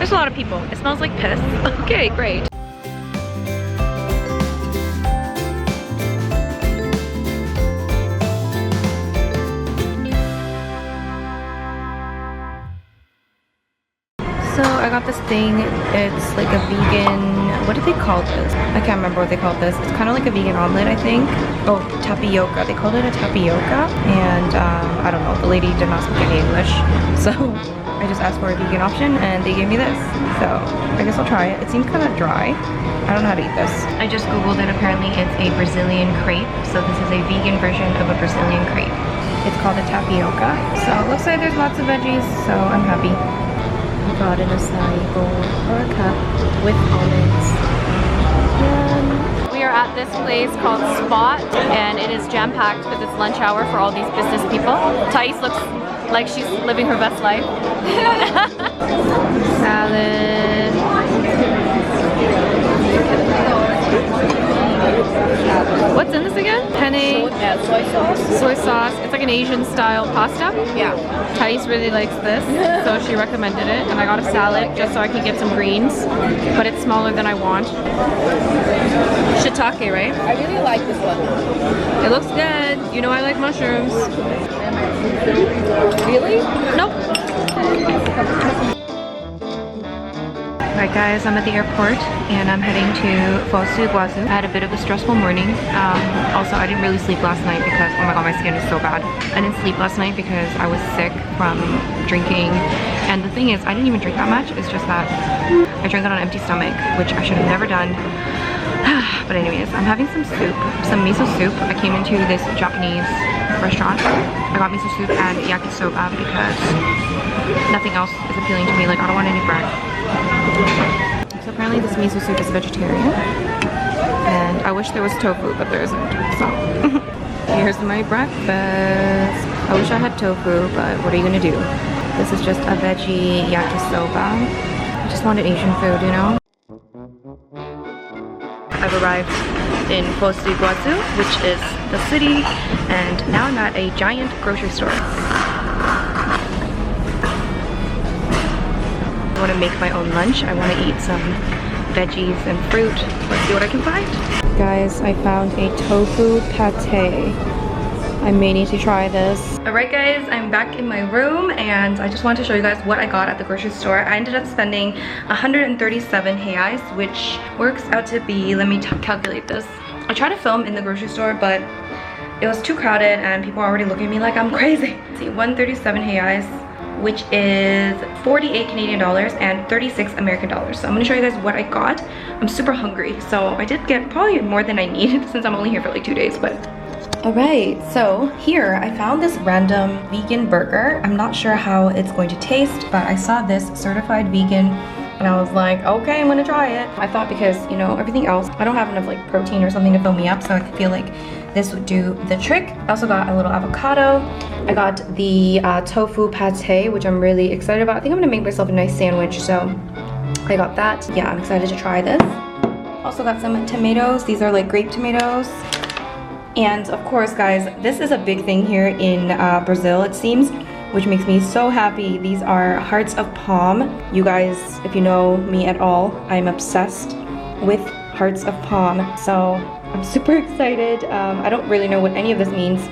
There's a lot of people. It smells like piss. Okay, great. So I got this thing. It's like a vegan, what do they call this? I can't remember what they called this. It's kind of like a vegan omelet, I think. Oh, tapioca. They called it a tapioca. And I don't know, the lady did not speak any English. So I just asked for a vegan option and they gave me this. So I guess I'll try it. It seems kind of dry. I don't know how to eat this. I just Googled it. Apparently it's a Brazilian crepe. So this is a vegan version of a Brazilian crepe. It's called a tapioca. So it looks like there's lots of veggies, so I'm happy. I got an acai bowl or a cup with almonds. We are at this place called Spot, and it is jam-packed because it's lunch hour for all these business people. Thais looks like she's living her best life. Salad. What's in this again? Penne. Soy sauce. Soy sauce. It's like an Asian style pasta. Yeah. Thais really likes this, so she recommended it. And I got a salad just so I can get some greens, but it's smaller than I want. Shiitake, right? I really like this one. It looks good. You know I like mushrooms. Really? Nope. Alright guys, I'm at the airport and I'm heading to Foz do Iguacu. I had a bit of a stressful morning. Also, I didn't really sleep last night because, oh my god, my skin is so bad. I didn't sleep last night because I was sick from drinking. And the thing is, I didn't even drink that much. It's just that I drank on an empty stomach, which I should have never done. But anyways, I'm having some soup, some miso soup. I came into this Japanese restaurant. I got miso soup and yakisoba because nothing else is appealing to me. Like, I don't want any bread. So apparently this miso soup is vegetarian. And I wish there was tofu, but there isn't. So here's my breakfast. I wish I had tofu, but what are you gonna do? This is just a veggie yakisoba. I just wanted Asian food, you know? I've arrived in Foz do Iguacu, which is the city, and now I'm at a giant grocery store. I want to make my own lunch. I want to eat some veggies and fruit. Let's see what I can find. Guys, I found a tofu pate. I may need to try this. Alright guys, I'm back in my room and I just wanted to show you guys what I got at the grocery store. I ended up spending 137 reais, which works out to be, let me calculate this. I tried to film in the grocery store, but it was too crowded and people are already looking at me like I'm crazy. Let's see, 137 reais, which is 48 Canadian dollars and 36 American dollars. So I'm gonna show you guys what I got. I'm super hungry, so I did get probably more than I need since I'm only here for like 2 days, but alright, so here I found this random vegan burger. I'm not sure how it's going to taste, but I saw this certified vegan and I was like, okay, I'm gonna try it. I thought because, you know, everything else, I don't have enough like protein or something to fill me up, so I feel like this would do the trick. I also got a little avocado. I got the tofu pate, which I'm really excited about. I think I'm gonna make myself a nice sandwich, so I got that. Yeah, I'm excited to try this. Also got some tomatoes. These are like grape tomatoes. And of course, guys, this is a big thing here in Brazil, it seems, which makes me so happy. These are hearts of palm. You guys, if you know me at all, I'm obsessed with hearts of palm. So I'm super excited. I don't really know what any of this means.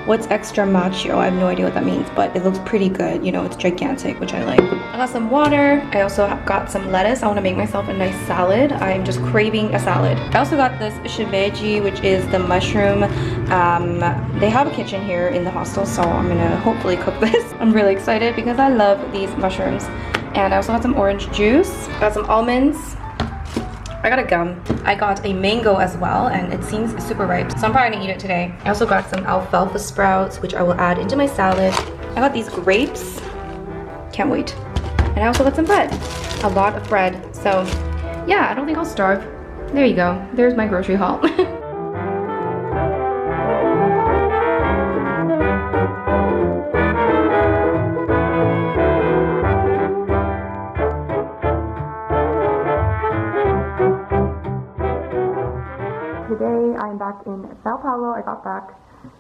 What's extra macho? I have no idea what that means, but it looks pretty good. You know, it's gigantic, which I like. I got some water. I also got some lettuce. I want to make myself a nice salad. I'm just craving a salad. I also got this shimeji, which is the mushroom. They have a kitchen here in the hostel, so I'm gonna hopefully cook this. I'm really excited because I love these mushrooms. And I also got some orange juice. Got some almonds. I got a gum. I got a mango as well, and it seems super ripe, so I'm probably gonna eat it today. I also got some alfalfa sprouts, which I will add into my salad. I got these grapes. Can't wait. And I also got some bread. A lot of bread. So yeah, I don't think I'll starve. There you go. There's my grocery haul. Today I'm back in Sao Paulo. I got back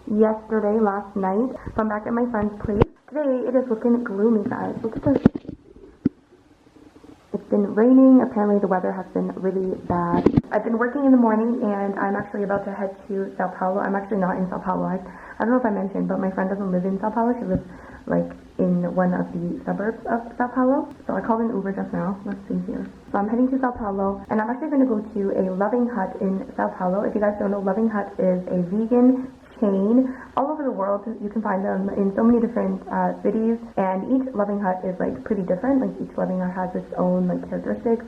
yesterday, last night. So I'm back at my friend's place. Today it is looking gloomy, guys. Look at this. It's been raining. Apparently the weather has been really bad. I've been working in the morning and I'm actually about to head to Sao Paulo. I'm actually not in Sao Paulo. I don't know if I mentioned, but my friend doesn't live in Sao Paulo. She lives like in one of the suburbs of Sao Paulo. So I called an Uber just now. Let's see here. So I'm heading to Sao Paulo and I'm actually going to go to a Loving Hut in Sao Paulo. If you guys don't know, Loving Hut is a vegan chain all over the world. You can find them in so many different cities, and each Loving Hut is like pretty different. Like each Loving Hut has its own like characteristics,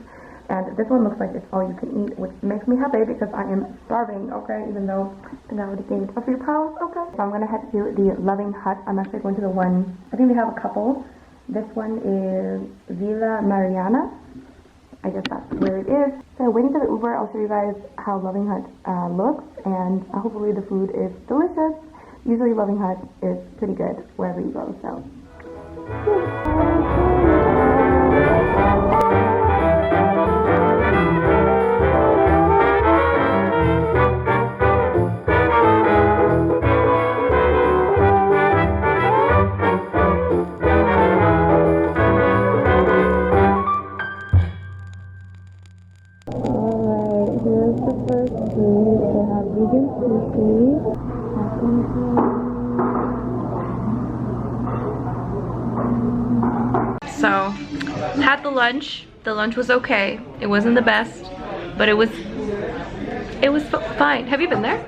and this one looks like it's all you can eat, which makes me happy because I am starving, okay, even though I think I already gained a few pounds, okay. So I'm gonna head to the Loving Hut. I'm actually going to the one, I think they have a couple. This one is Villa Mariana. I guess that's where it is. So waiting for the Uber, I'll show you guys how Loving Hut looks, and hopefully the food is delicious. Usually Loving Hut is pretty good wherever you go, so. So, had the lunch. The lunch was okay. It wasn't the best, but it was fine. Have you been there?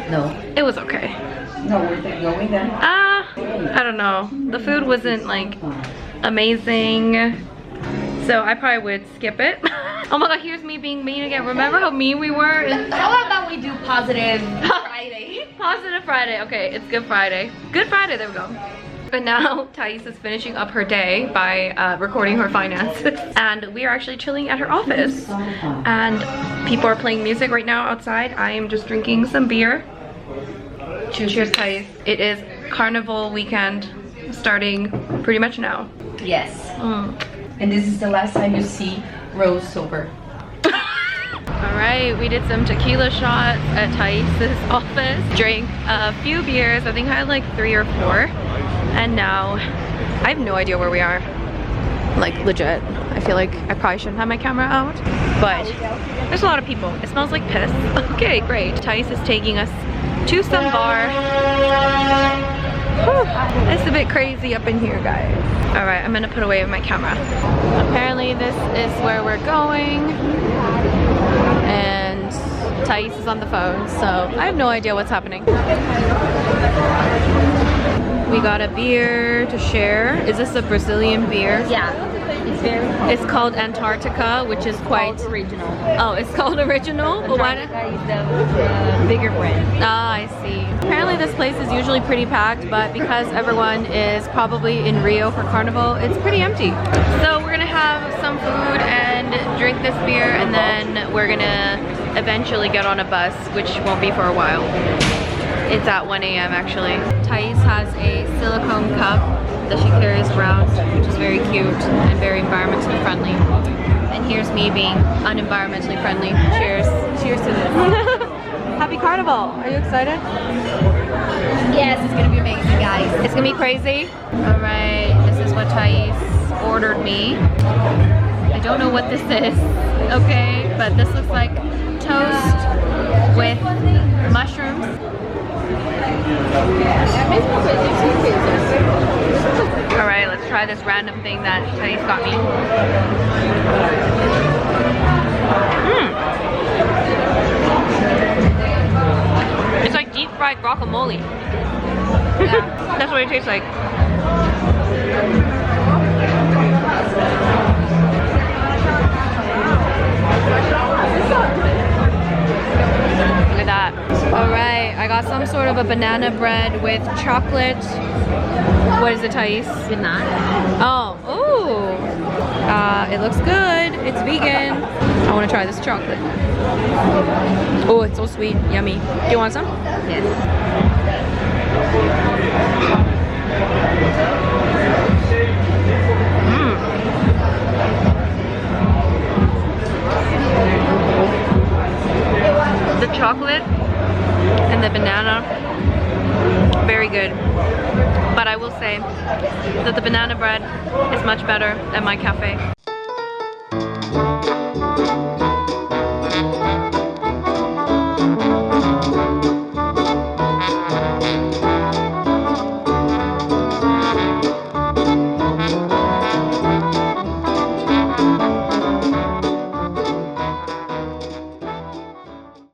No. It was okay. No, we're going then. I don't know. The food wasn't like amazing, so I probably would skip it. Oh my god, here's me being mean again. Remember how mean we were? How about we do positive Friday? Positive Friday. Okay, it's Good Friday. Good Friday, there we go. But now Thais is finishing up her day by recording her finances. And we are actually chilling at her office. And people are playing music right now outside. I am just drinking some beer. Cheers, cheers, Thais. It is Carnival weekend starting pretty much now. Yes. And this is the last time you see Rose sober. Alright, we did some tequila shots at Thais' office. Drank a few beers. I think I had like 3 or 4. And now, I have no idea where we are. Like, legit. I feel like I probably shouldn't have my camera out. But, there's a lot of people. It smells like piss. Okay, great. Thais is taking us to some bar. Whew. It's a bit crazy up in here, guys. Alright, I'm gonna put away my camera. Apparently this is where we're going. And Thais is on the phone, so I have no idea what's happening. We got a beer to share. Is this a Brazilian beer? Yeah, it's very cool. It's called Antarctica, which is quite original. Oh, it's called original? But why not? Antarctica is the bigger brand. Ah, I see. Apparently this place is usually pretty packed, but because everyone is probably in Rio for Carnival, it's pretty empty. So we're gonna have some food and drink this beer, and then we're gonna eventually get on a bus, which won't be for a while. It's at 1 a.m. actually. Thais has a silicone cup that she carries around, which is very cute and very environmentally friendly. And here's me being unenvironmentally friendly. Cheers. Cheers to this. Happy Carnival. Are you excited? Yes, it's gonna be amazing, guys. It's gonna be crazy. All right, this is what Thais ordered me. I don't know what this is, okay? But this looks like toast with mushrooms. Alright, let's try this random thing that Thais got me. It's like deep fried guacamole. Yeah. That's what it tastes like. Look at that. Alright, I got some sort of a banana bread with chocolate. What is it, Thais? Banana. Oh, ooh. It looks good. It's vegan. I want to try this chocolate. Oh, it's so sweet. Yummy. Do you want some? Yes. The chocolate and the banana, very good. But I will say that the banana bread is much better at my cafe.